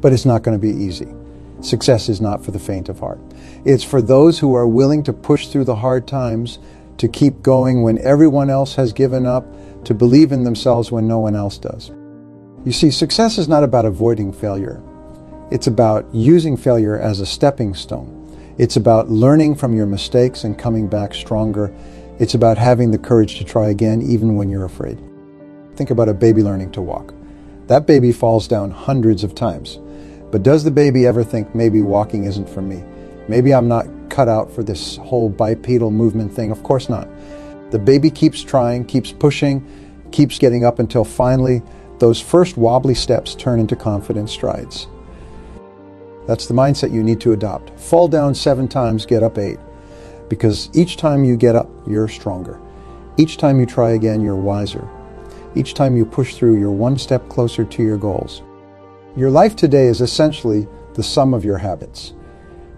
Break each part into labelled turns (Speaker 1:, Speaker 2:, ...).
Speaker 1: But it's not going to be easy. Success is not for the faint of heart. It's for those who are willing to push through the hard times, to keep going when everyone else has given up, to believe in themselves when no one else does. You see, success is not about avoiding failure. It's about using failure as a stepping stone. It's about learning from your mistakes and coming back stronger. It's about having the courage to try again even when you're afraid. Think about a baby learning to walk. That baby falls down hundreds of times. But does the baby ever think, maybe walking isn't for me? Maybe I'm not cut out for this whole bipedal movement thing? Of course not. The baby keeps trying, keeps pushing, keeps getting up until finally those first wobbly steps turn into confident strides. That's the mindset you need to adopt. Fall down 7 times, get up 8. Because each time you get up, you're stronger. Each time you try again, you're wiser. Each time you push through, you're one step closer to your goals. Your life today is essentially the sum of your habits.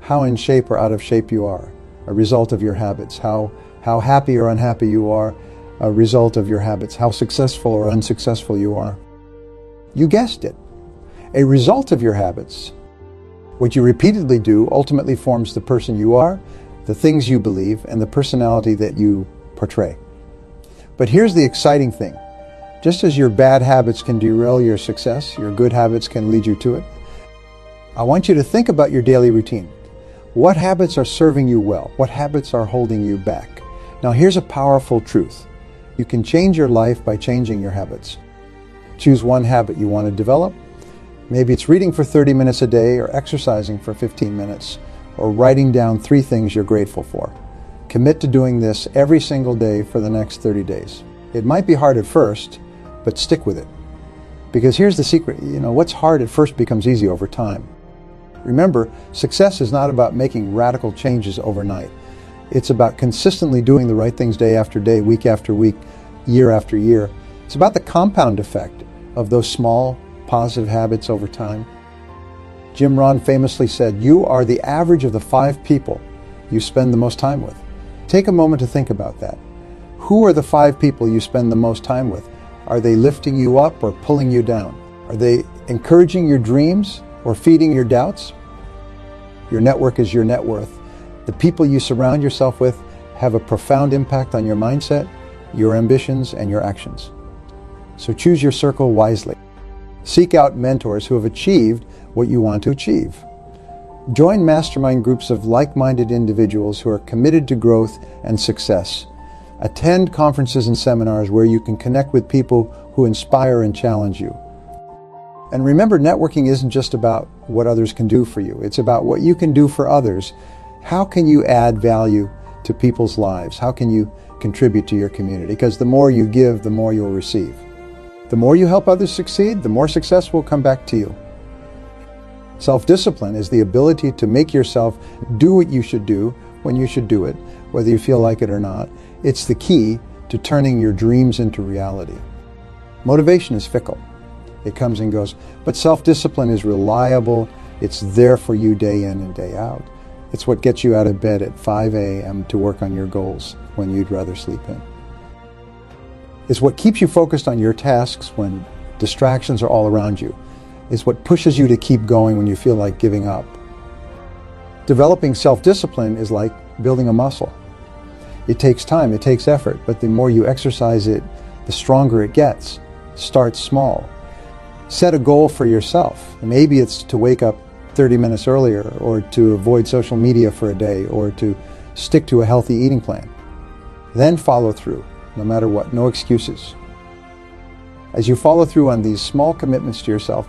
Speaker 1: How in shape or out of shape you are, a result of your habits. How happy or unhappy you are, a result of your habits. How successful or unsuccessful you are. You guessed it. A result of your habits. What you repeatedly do ultimately forms the person you are, the things you believe, and the personality that you portray. But here's the exciting thing. Just as your bad habits can derail your success, your good habits can lead you to it. I want you to think about your daily routine. What habits are serving you well? What habits are holding you back? Now here's a powerful truth. You can change your life by changing your habits. Choose one habit you want to develop. Maybe it's reading for 30 minutes a day, or exercising for 15 minutes, or writing down 3 things you're grateful for. Commit to doing this every single day for the next 30 days. It might be hard at first, but stick with it. Because here's the secret, what's hard at first becomes easy over time. Remember, success is not about making radical changes overnight. It's about consistently doing the right things day after day, week after week, year after year. It's about the compound effect of those small, positive habits over time. Jim Rohn famously said, "You are the average of the 5 people you spend the most time with." Take a moment to think about that. Who are the 5 people you spend the most time with? Are they lifting you up or pulling you down? Are they encouraging your dreams or feeding your doubts? Your network is your net worth. The people you surround yourself with have a profound impact on your mindset, your ambitions, and your actions. So choose your circle wisely. Seek out mentors who have achieved what you want to achieve. Join mastermind groups of like-minded individuals who are committed to growth and success. Attend conferences and seminars where you can connect with people who inspire and challenge you. And remember, networking isn't just about what others can do for you. It's about what you can do for others. How can you add value to people's lives? How can you contribute to your community? Because the more you give, the more you'll receive. The more you help others succeed, the more success will come back to you. Self-discipline is the ability to make yourself do what you should do when you should do it, whether you feel like it or not. It's the key to turning your dreams into reality. Motivation is fickle. It comes and goes. But self-discipline is reliable. It's there for you day in and day out. It's what gets you out of bed at 5 a.m. to work on your goals when you'd rather sleep in. It's what keeps you focused on your tasks when distractions are all around you. It's what pushes you to keep going when you feel like giving up. Developing self-discipline is like building a muscle. It takes time, it takes effort, but the more you exercise it, the stronger it gets. Start small. Set a goal for yourself. Maybe it's to wake up 30 minutes earlier, or to avoid social media for a day, or to stick to a healthy eating plan. Then follow through. No matter what, no excuses. As you follow through on these small commitments to yourself,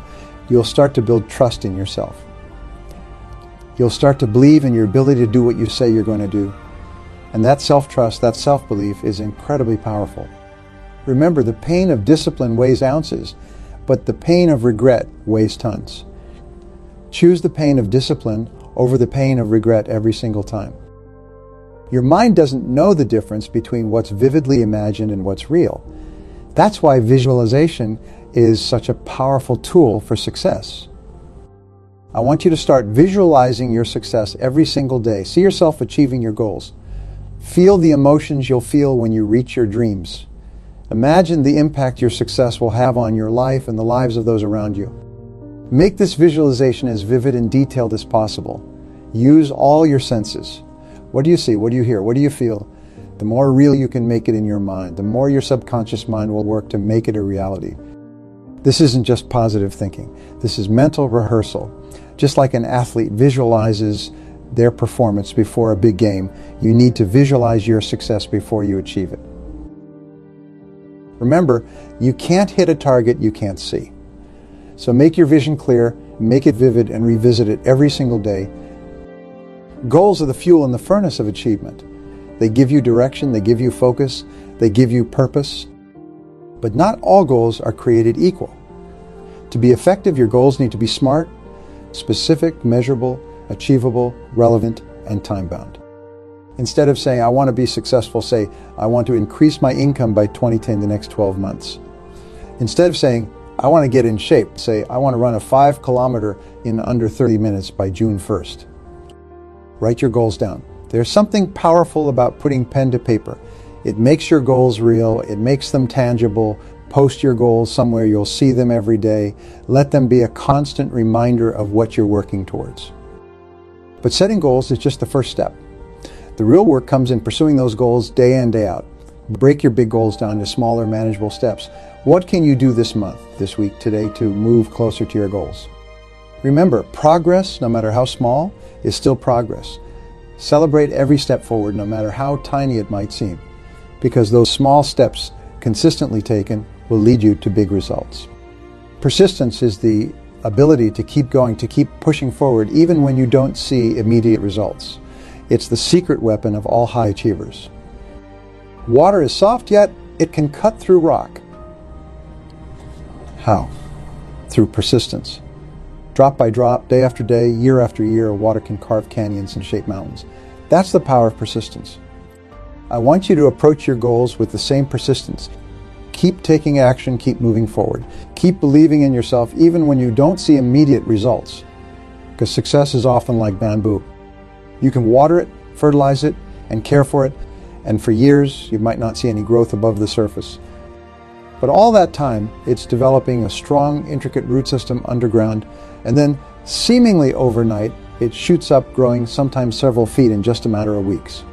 Speaker 1: you'll start to build trust in yourself. You'll start to believe in your ability to do what you say you're going to do. And that self-trust, that self-belief is incredibly powerful. Remember, the pain of discipline weighs ounces, but the pain of regret weighs tons. Choose the pain of discipline over the pain of regret every single time. Your mind doesn't know the difference between what's vividly imagined and what's real. That's why visualization is such a powerful tool for success. I want you to start visualizing your success every single day. See yourself achieving your goals. Feel the emotions you'll feel when you reach your dreams. Imagine the impact your success will have on your life and the lives of those around you. Make this visualization as vivid and detailed as possible. Use all your senses. What do you see? What do you hear? What do you feel? The more real you can make it in your mind, the more your subconscious mind will work to make it a reality. This isn't just positive thinking. This is mental rehearsal. Just like an athlete visualizes their performance before a big game, you need to visualize your success before you achieve it. Remember, you can't hit a target you can't see. So make your vision clear, make it vivid, and revisit it every single day. Goals are the fuel in the furnace of achievement. They give you direction, they give you focus, they give you purpose. But not all goals are created equal. To be effective, your goals need to be smart, specific, measurable, achievable, relevant, and time-bound. Instead of saying, I want to be successful, say, I want to increase my income by 2010 the next 12 months. Instead of saying, I want to get in shape, say, I want to run a 5-kilometer in under 30 minutes by June 1st. Write your goals down. There's something powerful about putting pen to paper. It makes your goals real, it makes them tangible. Post your goals somewhere you'll see them every day. Let them be a constant reminder of what you're working towards. But setting goals is just the first step. The real work comes in pursuing those goals day in, day out. Break your big goals down to smaller, manageable steps. What can you do this month, this week, today to move closer to your goals? Remember, progress, no matter how small, is still progress. Celebrate every step forward, no matter how tiny it might seem, because those small steps consistently taken will lead you to big results. Persistence is the ability to keep going, to keep pushing forward, even when you don't see immediate results. It's the secret weapon of all high achievers. Water is soft, yet it can cut through rock. How? Through persistence. Drop by drop, day after day, year after year, water can carve canyons and shape mountains. That's the power of persistence. I want you to approach your goals with the same persistence. Keep taking action, keep moving forward. Keep believing in yourself even when you don't see immediate results. Because success is often like bamboo. You can water it, fertilize it, and care for it, and for years you might not see any growth above the surface. But all that time, it's developing a strong, intricate root system underground, and then seemingly overnight, it shoots up, growing sometimes several feet in just a matter of weeks.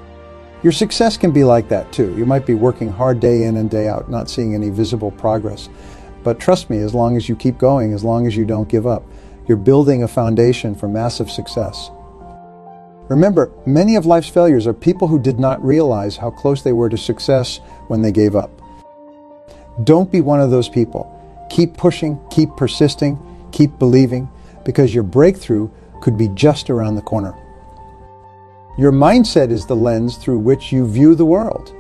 Speaker 1: Your success can be like that too. You might be working hard day in and day out, not seeing any visible progress. But trust me, as long as you keep going, as long as you don't give up, you're building a foundation for massive success. Remember, many of life's failures are people who did not realize how close they were to success when they gave up. Don't be one of those people. Keep pushing, keep persisting, keep believing, because your breakthrough could be just around the corner. Your mindset is the lens through which you view the world.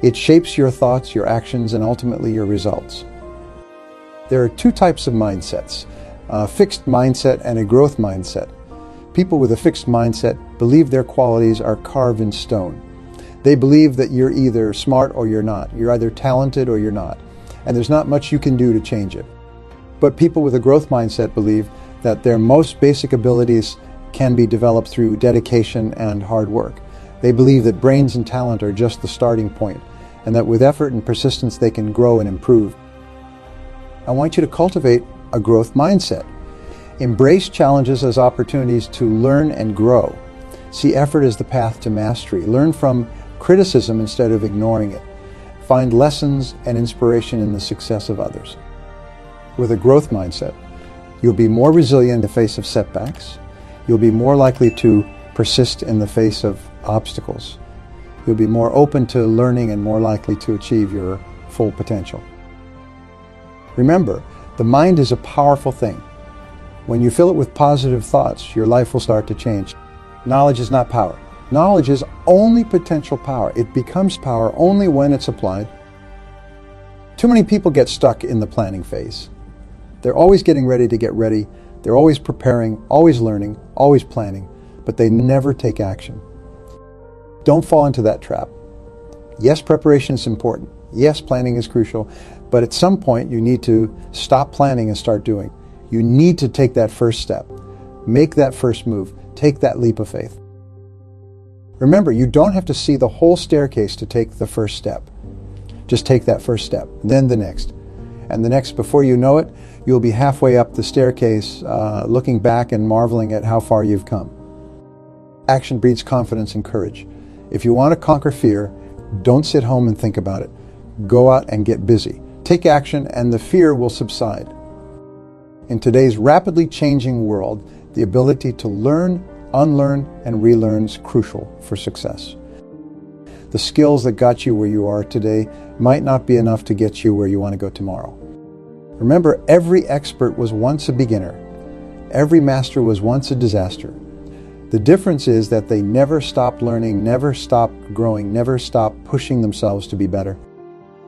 Speaker 1: It shapes your thoughts, your actions, and ultimately your results. There are two types of mindsets, a fixed mindset and a growth mindset. People with a fixed mindset believe their qualities are carved in stone. They believe that you're either smart or you're not. You're either talented or you're not. And there's not much you can do to change it. But people with a growth mindset believe that their most basic abilities can be developed through dedication and hard work. They believe that brains and talent are just the starting point, and that with effort and persistence they can grow and improve. I want you to cultivate a growth mindset. Embrace challenges as opportunities to learn and grow. See effort as the path to mastery. Learn from criticism instead of ignoring it. Find lessons and inspiration in the success of others. With a growth mindset, you'll be more resilient in the face of setbacks. You'll be more likely to persist in the face of obstacles. You'll be more open to learning and more likely to achieve your full potential. Remember, the mind is a powerful thing. When you fill it with positive thoughts, your life will start to change. Knowledge is not power. Knowledge is only potential power. It becomes power only when it's applied. Too many people get stuck in the planning phase. They're always getting ready to get ready. They're always preparing, always learning, always planning, but they never take action. Don't fall into that trap. Yes, preparation is important. Yes, planning is crucial, but at some point you need to stop planning and start doing. You need to take that first step. Make that first move. Take that leap of faith. Remember, you don't have to see the whole staircase to take the first step. Just take that first step, then the next, and the next. Before you know it, you'll be halfway up the staircase, looking back and marveling at how far you've come. Action breeds confidence and courage. If you want to conquer fear, don't sit home and think about it. Go out and get busy. Take action and the fear will subside. In today's rapidly changing world, the ability to learn, unlearn, and relearn is crucial for success. The skills that got you where you are today might not be enough to get you where you want to go tomorrow. Remember, every expert was once a beginner. Every master was once a disaster. The difference is that they never stopped learning, never stopped growing, never stopped pushing themselves to be better.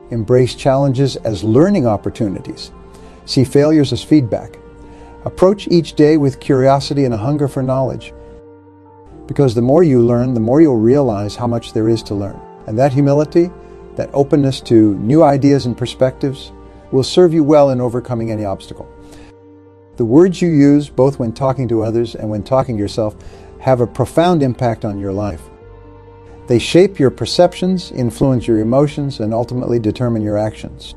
Speaker 1: Embrace challenges as learning opportunities. See failures as feedback. Approach each day with curiosity and a hunger for knowledge. Because the more you learn, the more you'll realize how much there is to learn. And that humility, that openness to new ideas and perspectives, will serve you well in overcoming any obstacle. The words you use, both when talking to others and when talking to yourself, have a profound impact on your life. They shape your perceptions, influence your emotions, and ultimately determine your actions.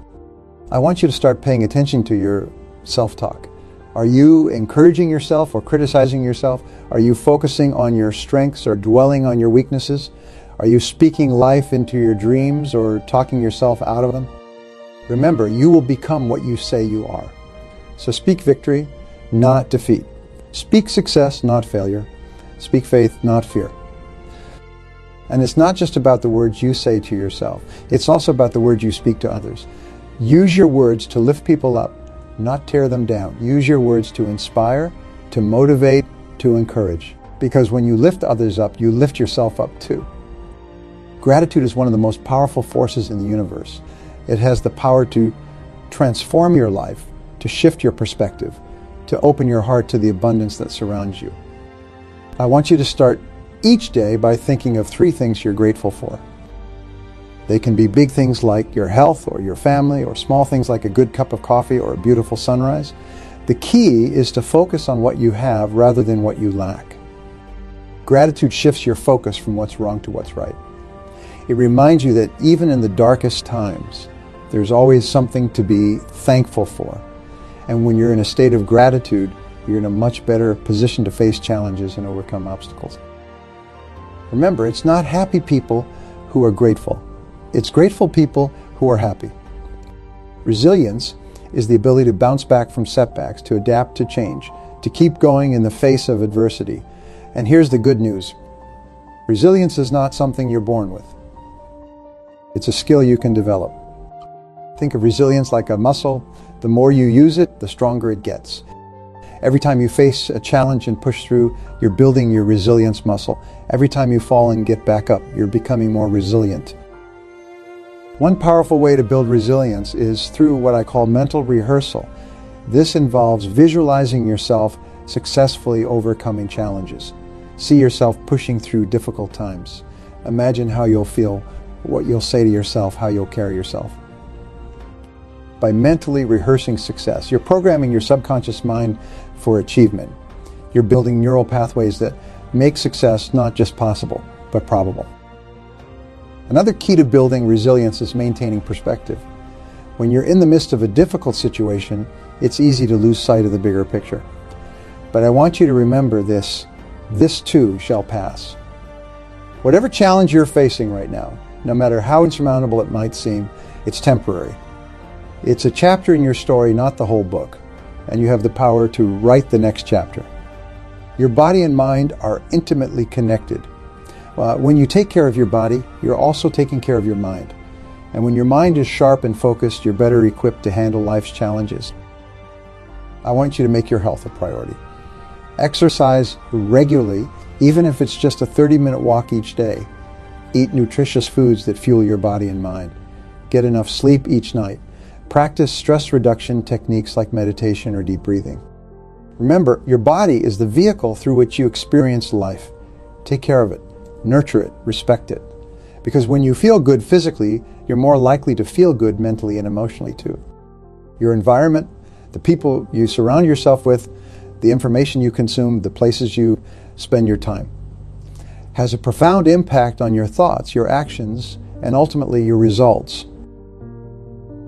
Speaker 1: I want you to start paying attention to your self-talk. Are you encouraging yourself or criticizing yourself? Are you focusing on your strengths or dwelling on your weaknesses? Are you speaking life into your dreams or talking yourself out of them? Remember, you will become what you say you are. So speak victory, not defeat. Speak success, not failure. Speak faith, not fear. And it's not just about the words you say to yourself. It's also about the words you speak to others. Use your words to lift people up, not tear them down. Use your words to inspire, to motivate, to encourage. Because when you lift others up, you lift yourself up too. Gratitude is one of the most powerful forces in the universe. It has the power to transform your life, to shift your perspective, to open your heart to the abundance that surrounds you. I want you to start each day by thinking of 3 things you're grateful for. They can be big things like your health or your family, or small things like a good cup of coffee or a beautiful sunrise. The key is to focus on what you have rather than what you lack. Gratitude shifts your focus from what's wrong to what's right. It reminds you that even in the darkest times, there's always something to be thankful for. And when you're in a state of gratitude, you're in a much better position to face challenges and overcome obstacles. Remember, it's not happy people who are grateful. It's grateful people who are happy. Resilience is the ability to bounce back from setbacks, to adapt to change, to keep going in the face of adversity. And here's the good news. Resilience is not something you're born with. It's a skill you can develop. Think of resilience like a muscle. The more you use it, the stronger it gets. Every time you face a challenge and push through, you're building your resilience muscle. Every time you fall and get back up, you're becoming more resilient. One powerful way to build resilience is through what I call mental rehearsal. This involves visualizing yourself successfully overcoming challenges. See yourself pushing through difficult times. Imagine how you'll feel, what you'll say to yourself, how you'll carry yourself. By mentally rehearsing success, you're programming your subconscious mind for achievement. You're building neural pathways that make success not just possible, but probable. Another key to building resilience is maintaining perspective. When you're in the midst of a difficult situation, it's easy to lose sight of the bigger picture. But I want you to remember this too shall pass. Whatever challenge you're facing right now, no matter how insurmountable it might seem, it's temporary. It's a chapter in your story, not the whole book, and you have the power to write the next chapter. Your body and mind are intimately connected. When you take care of your body, you're also taking care of your mind. And when your mind is sharp and focused, you're better equipped to handle life's challenges. I want you to make your health a priority. Exercise regularly, even if it's just a 30-minute walk each day. Eat nutritious foods that fuel your body and mind. Get enough sleep each night. Practice stress reduction techniques like meditation or deep breathing. Remember, your body is the vehicle through which you experience life. Take care of it, nurture it, respect it. Because when you feel good physically, you're more likely to feel good mentally and emotionally too. Your environment, the people you surround yourself with, the information you consume, the places you spend your time, has a profound impact on your thoughts, your actions, and ultimately your results.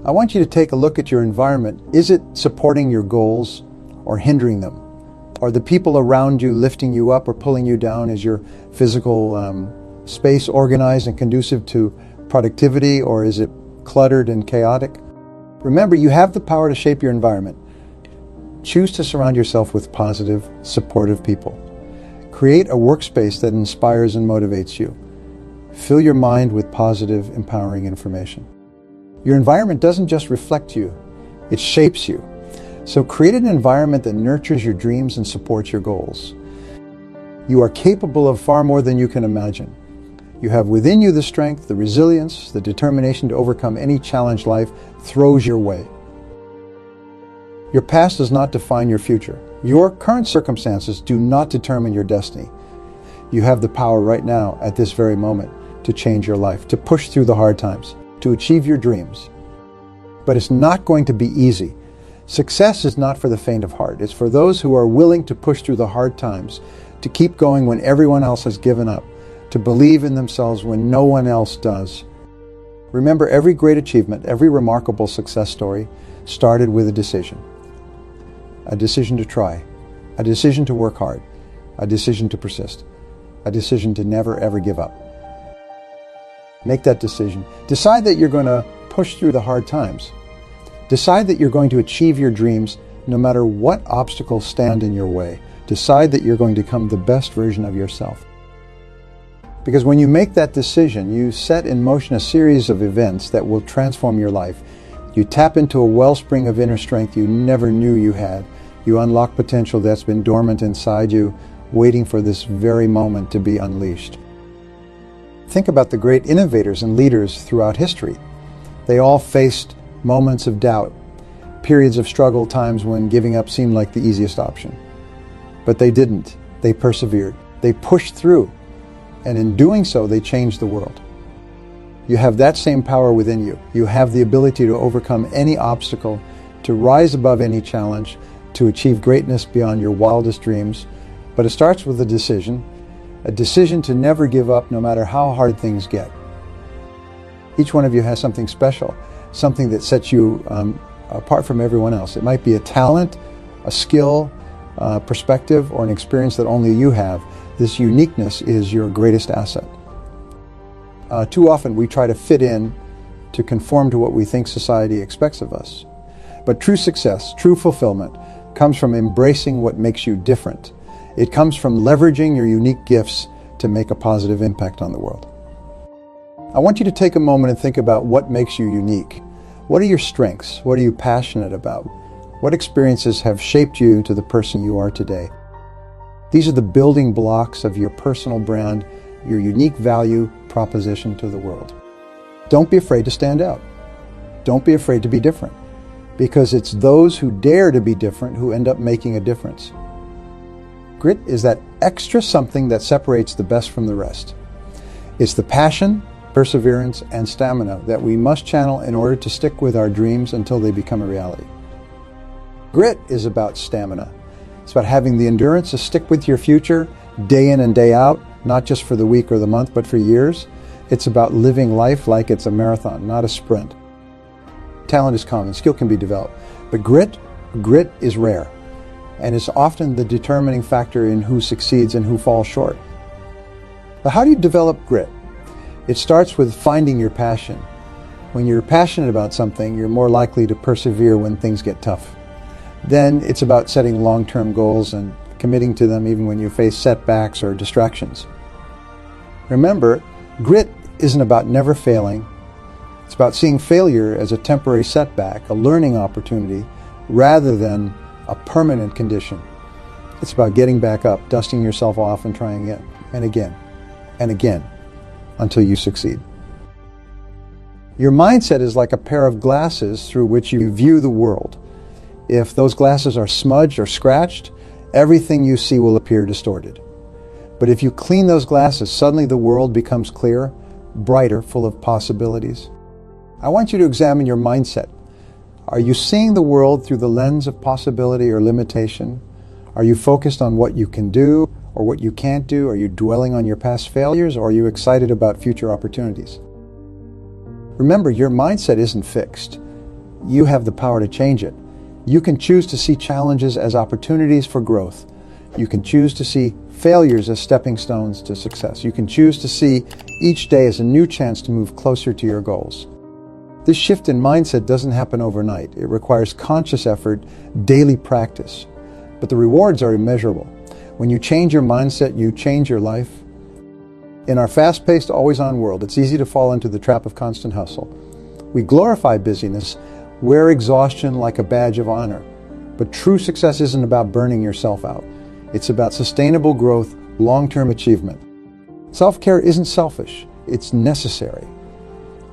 Speaker 1: I want you to take a look at your environment. Is it supporting your goals or hindering them? Are the people around you lifting you up or pulling you down? Is your physical space organized and conducive to productivity, or is it cluttered and chaotic? Remember, you have the power to shape your environment. Choose to surround yourself with positive, supportive people. Create a workspace that inspires and motivates you. Fill your mind with positive, empowering information. Your environment doesn't just reflect you, it shapes you. So create an environment that nurtures your dreams and supports your goals. You are capable of far more than you can imagine. You have within you the strength, the resilience, the determination to overcome any challenge life throws your way. Your past does not define your future. Your current circumstances do not determine your destiny. You have the power right now, at this very moment, to change your life, to push through the hard times, to achieve your dreams. But it's not going to be easy. Success is not for the faint of heart. It's for those who are willing to push through the hard times, to keep going when everyone else has given up, to believe in themselves when no one else does. Remember, every great achievement, every remarkable success story started with a decision. A decision to try, a decision to work hard, a decision to persist, a decision to never ever give up. Make that decision. Decide that you're going to push through the hard times. Decide that you're going to achieve your dreams no matter what obstacles stand in your way. Decide that you're going to become the best version of yourself. Because when you make that decision, you set in motion a series of events that will transform your life. You tap into a wellspring of inner strength you never knew you had. You unlock potential that's been dormant inside you, waiting for this very moment to be unleashed. Think about the great innovators and leaders throughout history. They all faced moments of doubt, periods of struggle, times when giving up seemed like the easiest option. But they didn't. They persevered. They pushed through. And in doing so, they changed the world. You have that same power within you. You have the ability to overcome any obstacle, to rise above any challenge, to achieve greatness beyond your wildest dreams. But it starts with a decision to never give up no matter how hard things get. Each one of you has something special, something that sets you apart from everyone else. It might be a talent, a skill, perspective, or an experience that only you have. This uniqueness is your greatest asset. Too often we try to fit in, to conform to what we think society expects of us. But true success, true fulfillment, comes from embracing what makes you different. It comes from leveraging your unique gifts to make a positive impact on the world. I want you to take a moment and think about what makes you unique. What are your strengths? What are you passionate about? What experiences have shaped you to the person you are today? These are the building blocks of your personal brand, your unique value proposition to the world. Don't be afraid to stand out. Don't be afraid to be different, because it's those who dare to be different who end up making a difference. Grit is that extra something that separates the best from the rest. It's the passion, perseverance, and stamina that we must channel in order to stick with our dreams until they become a reality. Grit is about stamina. It's about having the endurance to stick with your future day in and day out, not just for the week or the month, but for years. It's about living life like it's a marathon, not a sprint. Talent is common, skill can be developed, but grit is rare, and it's often the determining factor in who succeeds and who falls short. But how do you develop grit? It starts with finding your passion. When you're passionate about something, you're more likely to persevere when things get tough. Then it's about setting long-term goals and committing to them even when you face setbacks or distractions. Remember, grit isn't about never failing. It's about seeing failure as a temporary setback, a learning opportunity, rather than a permanent condition. It's about getting back up, dusting yourself off, and trying again and again and again until you succeed. Your mindset is like a pair of glasses through which you view the world. If those glasses are smudged or scratched, everything you see will appear distorted. But if you clean those glasses, suddenly the world becomes clear, brighter, full of possibilities. I want you to examine your mindset. Are you seeing the world through the lens of possibility or limitation? Are you focused on what you can do or what you can't do? Are you dwelling on your past failures, or are you excited about future opportunities? Remember, your mindset isn't fixed. You have the power to change it. You can choose to see challenges as opportunities for growth. You can choose to see failures as stepping stones to success. You can choose to see each day as a new chance to move closer to your goals. This shift in mindset doesn't happen overnight. It requires conscious effort, daily practice. But the rewards are immeasurable. When you change your mindset, you change your life. In our fast-paced, always-on world, it's easy to fall into the trap of constant hustle. We glorify busyness, wear exhaustion like a badge of honor. But true success isn't about burning yourself out. It's about sustainable growth, long-term achievement. Self-care isn't selfish, it's necessary.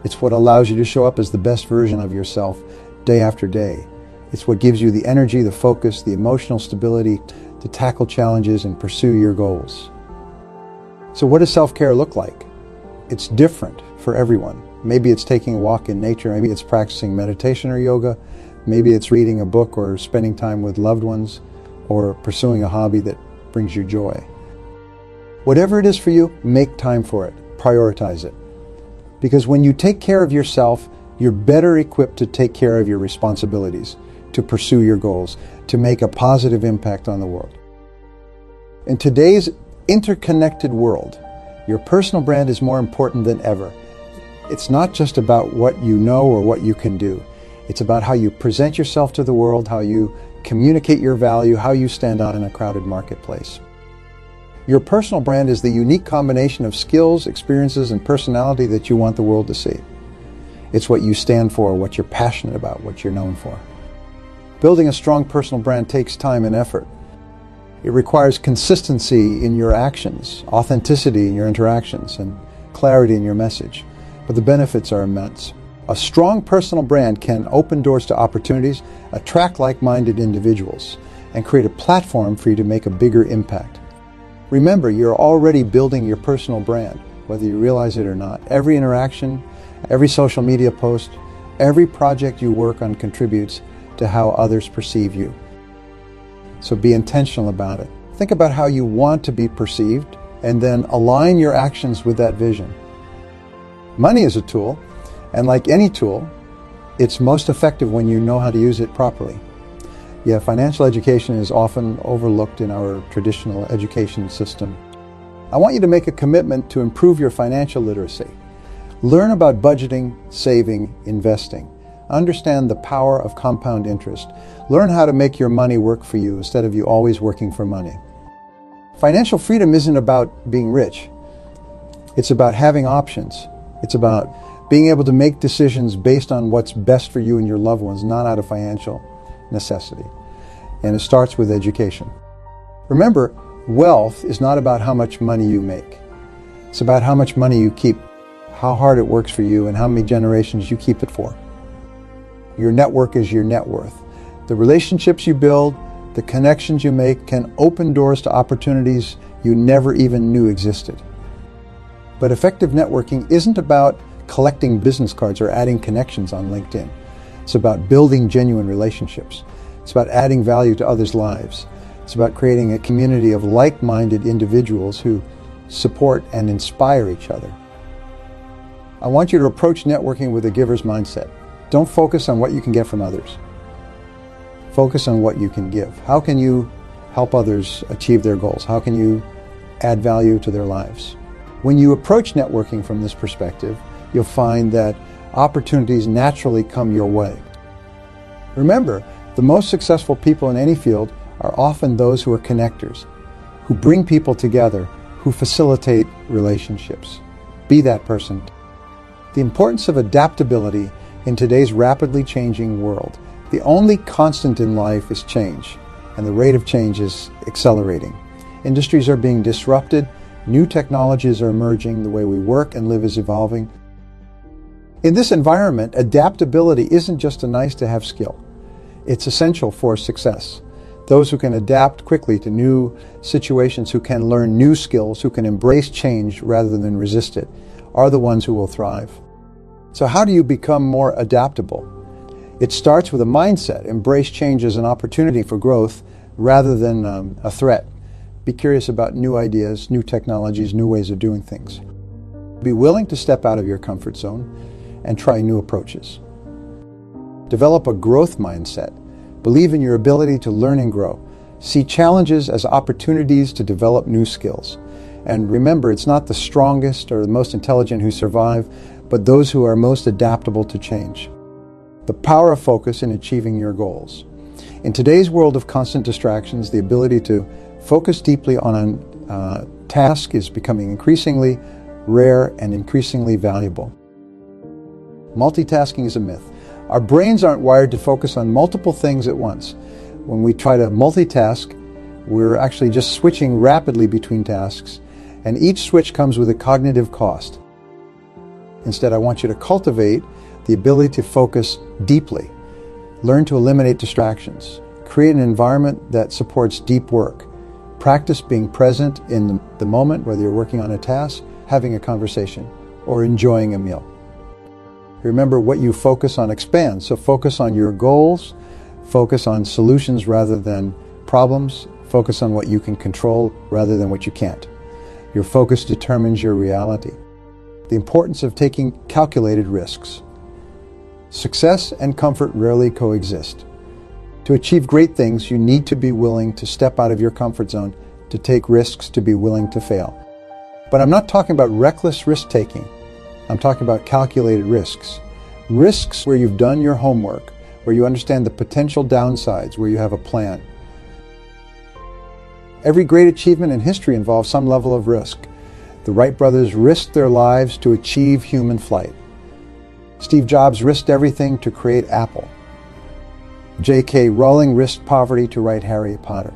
Speaker 1: It's what allows you to show up as the best version of yourself day after day. It's what gives you the energy, the focus, the emotional stability to tackle challenges and pursue your goals. So what does self-care look like? It's different for everyone. Maybe it's taking a walk in nature, maybe it's practicing meditation or yoga, maybe it's reading a book or spending time with loved ones, or pursuing a hobby that brings you joy. Whatever it is for you, make time for it. Prioritize it. Because when you take care of yourself, you're better equipped to take care of your responsibilities, to pursue your goals, to make a positive impact on the world. In today's interconnected world, your personal brand is more important than ever. It's not just about what you know or what you can do. It's about how you present yourself to the world, how you communicate your value, how you stand out in a crowded marketplace. Your personal brand is the unique combination of skills, experiences, and personality that you want the world to see. It's what you stand for, what you're passionate about, what you're known for. Building a strong personal brand takes time and effort. It requires consistency in your actions, authenticity in your interactions, and clarity in your message. But the benefits are immense. A strong personal brand can open doors to opportunities, attract like-minded individuals, and create a platform for you to make a bigger impact. Remember, you're already building your personal brand, whether you realize it or not. Every interaction, every social media post, every project you work on contributes to how others perceive you. So be intentional about it. Think about how you want to be perceived, and then align your actions with that vision. Money is a tool. And like any tool, it's most effective when you know how to use it properly. Yeah, financial education is often overlooked in our traditional education system. I want you to make a commitment to improve your financial literacy. Learn about budgeting, saving, investing. Understand the power of compound interest. Learn how to make your money work for you instead of you always working for money. Financial freedom isn't about being rich. It's about having options. It's about being able to make decisions based on what's best for you and your loved ones, not out of financial necessity. And it starts with education. Remember, wealth is not about how much money you make. It's about how much money you keep, how hard it works for you, and how many generations you keep it for. Your network is your net worth. The relationships you build, the connections you make can open doors to opportunities you never even knew existed. But effective networking isn't about collecting business cards or adding connections on LinkedIn. It's about building genuine relationships. It's about adding value to others' lives. It's about creating a community of like-minded individuals who support and inspire each other. I want you to approach networking with a giver's mindset. Don't focus on what you can get from others. Focus on what you can give. How can you help others achieve their goals? How can you add value to their lives? When you approach networking from this perspective, you'll find that opportunities naturally come your way. Remember, the most successful people in any field are often those who are connectors, who bring people together, who facilitate relationships. Be that person. The importance of adaptability in today's rapidly changing world. The only constant in life is change, and the rate of change is accelerating. Industries are being disrupted, new technologies are emerging, the way we work and live is evolving. In this environment, adaptability isn't just a nice-to-have skill. It's essential for success. Those who can adapt quickly to new situations, who can learn new skills, who can embrace change rather than resist it, are the ones who will thrive. So how do you become more adaptable? It starts with a mindset. Embrace change as an opportunity for growth rather than a threat. Be curious about new ideas, new technologies, new ways of doing things. Be willing to step out of your comfort zone and try new approaches. Develop a growth mindset. Believe in your ability to learn and grow. See challenges as opportunities to develop new skills. And remember, it's not the strongest or the most intelligent who survive, but those who are most adaptable to change. The power of focus in achieving your goals. In today's world of constant distractions, the ability to focus deeply on a task is becoming increasingly rare and increasingly valuable. Multitasking is a myth. Our brains aren't wired to focus on multiple things at once. When we try to multitask, we're actually just switching rapidly between tasks, and each switch comes with a cognitive cost. Instead, I want you to cultivate the ability to focus deeply. Learn to eliminate distractions. Create an environment that supports deep work. Practice being present in the moment, whether you're working on a task, having a conversation, or enjoying a meal. Remember, what you focus on expands, so focus on your goals, focus on solutions rather than problems, focus on what you can control rather than what you can't. Your focus determines your reality. The importance of taking calculated risks. Success and comfort rarely coexist. To achieve great things, you need to be willing to step out of your comfort zone, to take risks, to be willing to fail. But I'm not talking about reckless risk-taking. I'm talking about calculated risks. Risks where you've done your homework, where you understand the potential downsides, where you have a plan. Every great achievement in history involves some level of risk. The Wright brothers risked their lives to achieve human flight. Steve Jobs risked everything to create Apple. J.K. Rowling risked poverty to write Harry Potter.